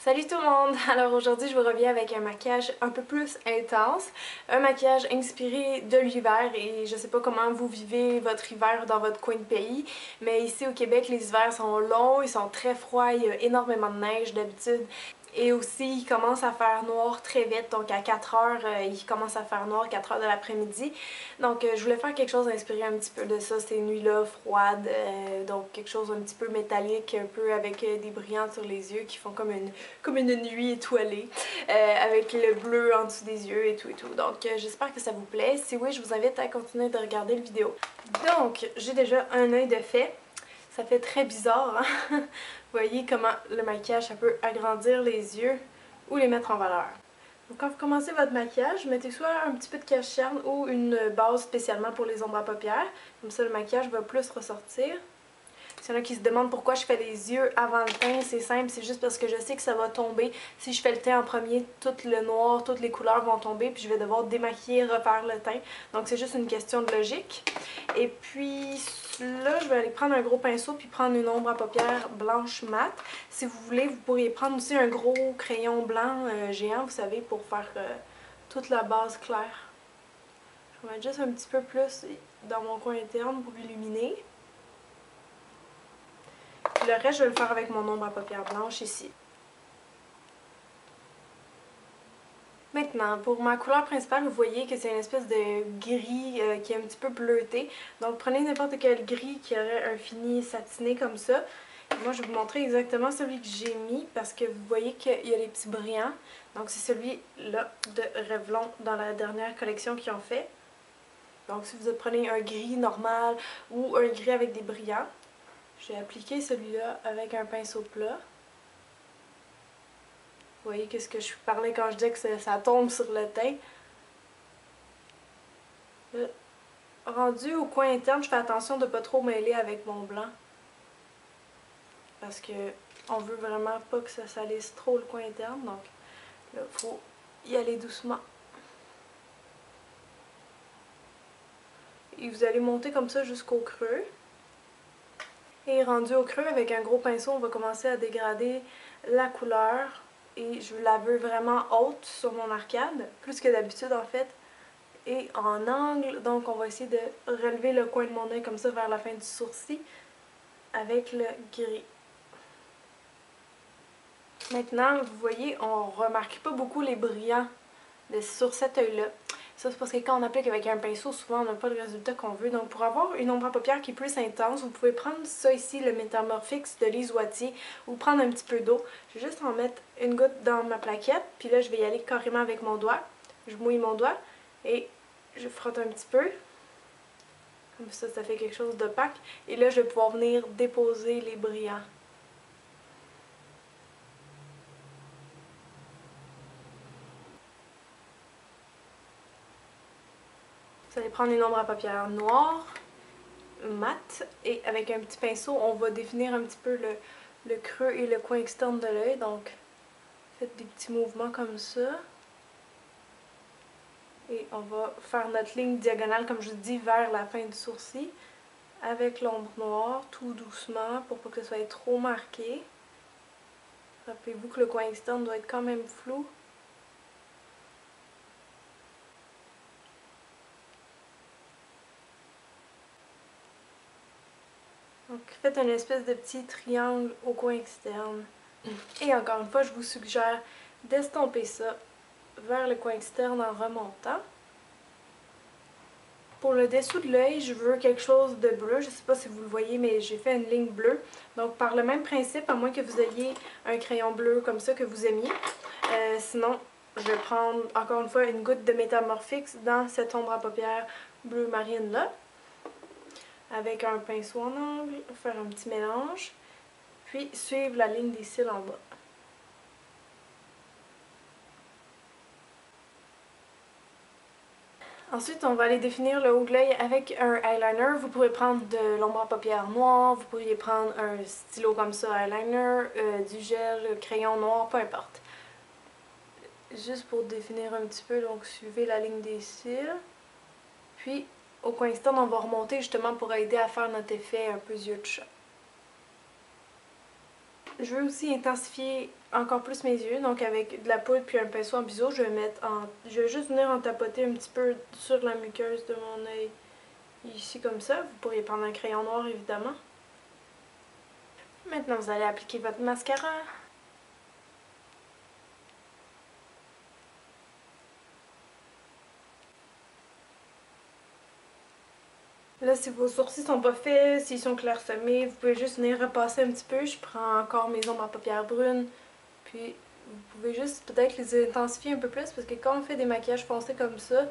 Salut tout le monde! Alors aujourd'hui je vous reviens avec un maquillage un peu plus intense, un maquillage inspiré de l'hiver et je sais pas comment vous vivez votre hiver dans votre coin de pays, mais ici au Québec les hivers sont longs, ils sont très froids, il y a énormément de neige d'habitude. Et aussi, il commence à faire noir très vite, donc à 4 heures, il commence à faire noir, 4 heures de l'après-midi. Donc je voulais faire quelque chose inspiré un petit peu de ça, ces nuits-là froides, donc quelque chose un petit peu métallique, un peu avec des brillants sur les yeux qui font comme une nuit étoilée, avec le bleu en dessous des yeux et tout et tout. Donc j'espère que ça vous plaît. Si oui, je vous invite à continuer de regarder la vidéo. Donc, j'ai déjà un œil de fait. Ça fait très bizarre, hein? Vous voyez comment le maquillage, ça peut agrandir les yeux ou les mettre en valeur. Donc quand vous commencez votre maquillage, mettez soit un petit peu de cache-cerne ou une base spécialement pour les ombres à paupières. Comme ça, le maquillage va plus ressortir. S'il y en a qui se demandent pourquoi je fais les yeux avant le teint, c'est simple, c'est juste parce que je sais que ça va tomber. Si je fais le teint en premier, tout le noir, toutes les couleurs vont tomber, puis je vais devoir démaquiller, refaire le teint. Donc c'est juste une question de logique. Et puis là, je vais aller prendre un gros pinceau puis prendre une ombre à paupières blanche mat. Si vous voulez, vous pourriez prendre aussi un gros crayon blanc géant, vous savez, pour faire toute la base claire. Je vais mettre juste un petit peu plus dans mon coin interne pour illuminer. Le reste, je vais le faire avec mon ombre à paupières blanche ici. Maintenant, pour ma couleur principale, vous voyez que c'est une espèce de gris qui est un petit peu bleuté. Donc prenez n'importe quel gris qui aurait un fini satiné comme ça. Moi, je vais vous montrer exactement celui que j'ai mis parce que vous voyez qu'il y a les petits brillants. Donc c'est celui-là de Revlon dans la dernière collection qu'ils ont fait. Donc si vous prenez un gris normal ou un gris avec des brillants, je vais appliquer celui-là avec un pinceau plat. Vous voyez qu'est-ce que je parlais quand je disais que ça tombe sur le teint. Rendu au coin interne, je fais attention de ne pas trop mêler avec mon blanc. Parce que on veut vraiment pas que ça salisse trop le coin interne. Donc là, il faut y aller doucement. Et vous allez monter comme ça jusqu'au creux. Et rendu au creux, avec un gros pinceau, on va commencer à dégrader la couleur. Et je la veux vraiment haute sur mon arcade, plus que d'habitude en fait. Et en angle, donc on va essayer de relever le coin de mon œil comme ça vers la fin du sourcil avec le gris. Maintenant, vous voyez, on remarque pas beaucoup les brillants sur cet œil-là. Ça, c'est parce que quand on applique avec un pinceau, souvent on n'a pas le résultat qu'on veut. Donc pour avoir une ombre à paupières qui est plus intense, vous pouvez prendre ça ici, le Metamorphix de Lise Wattier, ou prendre un petit peu d'eau. Je vais juste en mettre une goutte dans ma plaquette, puis là je vais y aller carrément avec mon doigt. Je mouille mon doigt et je frotte un petit peu. Comme ça fait quelque chose d'opaque. Et là, je vais pouvoir venir déposer les brillants. Vous allez prendre une ombre à paupières noire, mat, et avec un petit pinceau, on va définir un petit peu le creux et le coin externe de l'œil. Donc, faites des petits mouvements comme ça. Et on va faire notre ligne diagonale, comme je vous dis, vers la fin du sourcil. Avec l'ombre noire, tout doucement, pour pas que ce soit trop marqué. Rappelez-vous que le coin externe doit être quand même flou. Donc faites une espèce de petit triangle au coin externe. Et encore une fois, je vous suggère d'estomper ça vers le coin externe en remontant. Pour le dessous de l'œil, je veux quelque chose de bleu. Je ne sais pas si vous le voyez, mais j'ai fait une ligne bleue. Donc par le même principe, à moins que vous ayez un crayon bleu comme ça que vous aimiez. Sinon, je vais prendre encore une fois une goutte de Metamorphix dans cette ombre à paupières bleu marine là. Avec un pinceau en angle, faire un petit mélange. Puis suivre la ligne des cils en bas. Ensuite, on va aller définir le haut de l'œil avec un eyeliner. Vous pouvez prendre de l'ombre à paupières noire, vous pourriez prendre un stylo comme ça, eyeliner, du gel, crayon noir, peu importe. Juste pour définir un petit peu, donc suivez la ligne des cils. Puis, au coin externe, on va remonter justement pour aider à faire notre effet un peu yeux de chat. je veux aussi intensifier encore plus mes yeux. Donc avec de la poudre puis un pinceau en biseau, je vais juste venir en tapoter un petit peu sur la muqueuse de mon œil. Ici comme ça. Vous pourriez prendre un crayon noir évidemment. Maintenant vous allez appliquer votre mascara. Là, si vos sourcils sont pas faits, s'ils sont clairsemés, vous pouvez juste venir repasser un petit peu. Je prends encore mes ombres à paupières brunes. Puis, vous pouvez juste peut-être les intensifier un peu plus parce que quand on fait des maquillages foncés comme ça,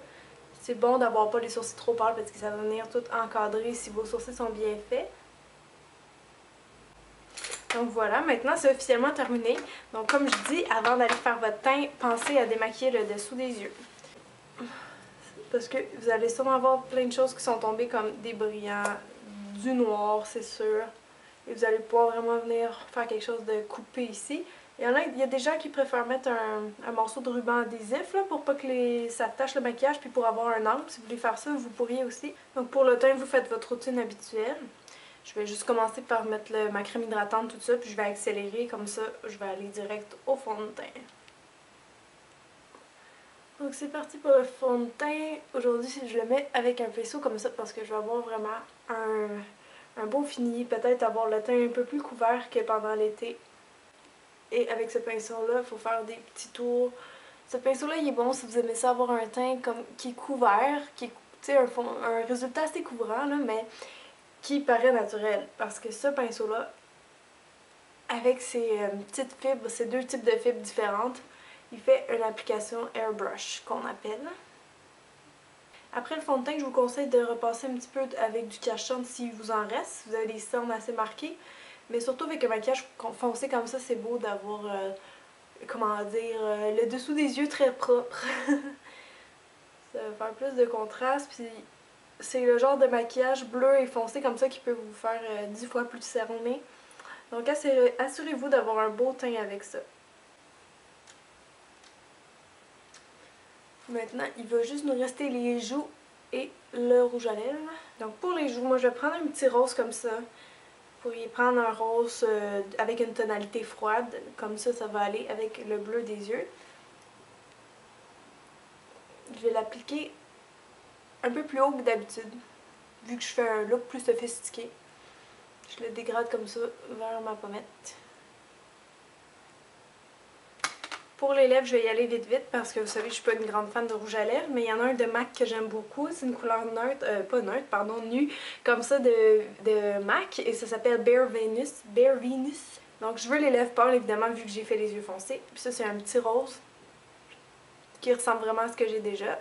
c'est bon d'avoir pas les sourcils trop pâles parce que ça va venir tout encadrer si vos sourcils sont bien faits. Donc voilà, maintenant c'est officiellement terminé. Donc comme je dis, avant d'aller faire votre teint, pensez à démaquiller le dessous des yeux. Parce que vous allez sûrement avoir plein de choses qui sont tombées comme des brillants, du noir, c'est sûr. Et vous allez pouvoir vraiment venir faire quelque chose de coupé ici. Il y a des gens qui préfèrent mettre un morceau de ruban adhésif là, pour pas que ça tache le maquillage, puis pour avoir un angle. Si vous voulez faire ça, vous pourriez aussi. Donc pour le teint, vous faites votre routine habituelle. Je vais juste commencer par mettre ma crème hydratante, tout ça, puis je vais accélérer, comme ça, je vais aller direct au fond de teint. Donc c'est parti pour le fond de teint. Aujourd'hui, je le mets avec un pinceau comme ça parce que je vais avoir vraiment un beau fini. Peut-être avoir le teint un peu plus couvert que pendant l'été. Et avec ce pinceau-là, il faut faire des petits tours. Ce pinceau-là, il est bon si vous aimez ça, avoir un teint qui est couvert, qui est un résultat assez couvrant, là, mais qui paraît naturel. Parce que ce pinceau-là, avec ses petites fibres, ces deux types de fibres différentes, il fait une application airbrush qu'on appelle. Après le fond de teint, je vous conseille de repasser un petit peu avec du cache-cerne s'il vous en reste, si vous avez des cernes assez marquées. Mais surtout avec un maquillage foncé comme ça, c'est beau d'avoir, comment dire, le dessous des yeux très propre. Ça va faire plus de contraste, puis c'est le genre de maquillage bleu et foncé comme ça qui peut vous faire 10 fois plus cerné. Donc assurez-vous d'avoir un beau teint avec ça. Maintenant, il va juste nous rester les joues et le rouge à lèvres. Donc pour les joues, moi je vais prendre un petit rose comme ça. Vous pourriez prendre un rose avec une tonalité froide, comme ça, ça va aller avec le bleu des yeux. Je vais l'appliquer un peu plus haut que d'habitude, vu que je fais un look plus sophistiqué. Je le dégrade comme ça vers ma pommette. Pour les lèvres, je vais y aller vite parce que vous savez, je suis pas une grande fan de rouge à lèvres, mais il y en a un de MAC que j'aime beaucoup. C'est une couleur neutre, pas neutre, pardon, nue, comme ça de MAC, et ça s'appelle Bare Venus. Bare Venus. Donc je veux les lèvres pâles, évidemment, vu que j'ai fait les yeux foncés. Puis ça, c'est un petit rose qui ressemble vraiment à ce que j'ai déjà.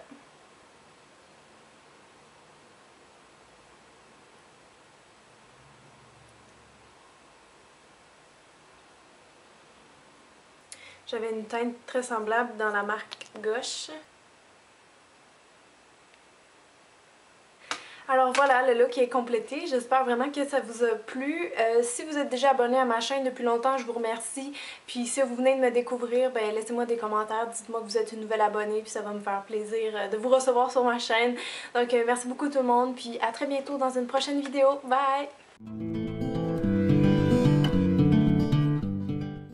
J'avais une teinte très semblable dans la marque Gauche. Alors voilà, le look est complété. J'espère vraiment que ça vous a plu. Si vous êtes déjà abonné à ma chaîne depuis longtemps, je vous remercie. Puis si vous venez de me découvrir, ben laissez-moi des commentaires. Dites-moi que vous êtes une nouvelle abonnée, puis ça va me faire plaisir de vous recevoir sur ma chaîne. Donc merci beaucoup tout le monde, puis à très bientôt dans une prochaine vidéo. Bye!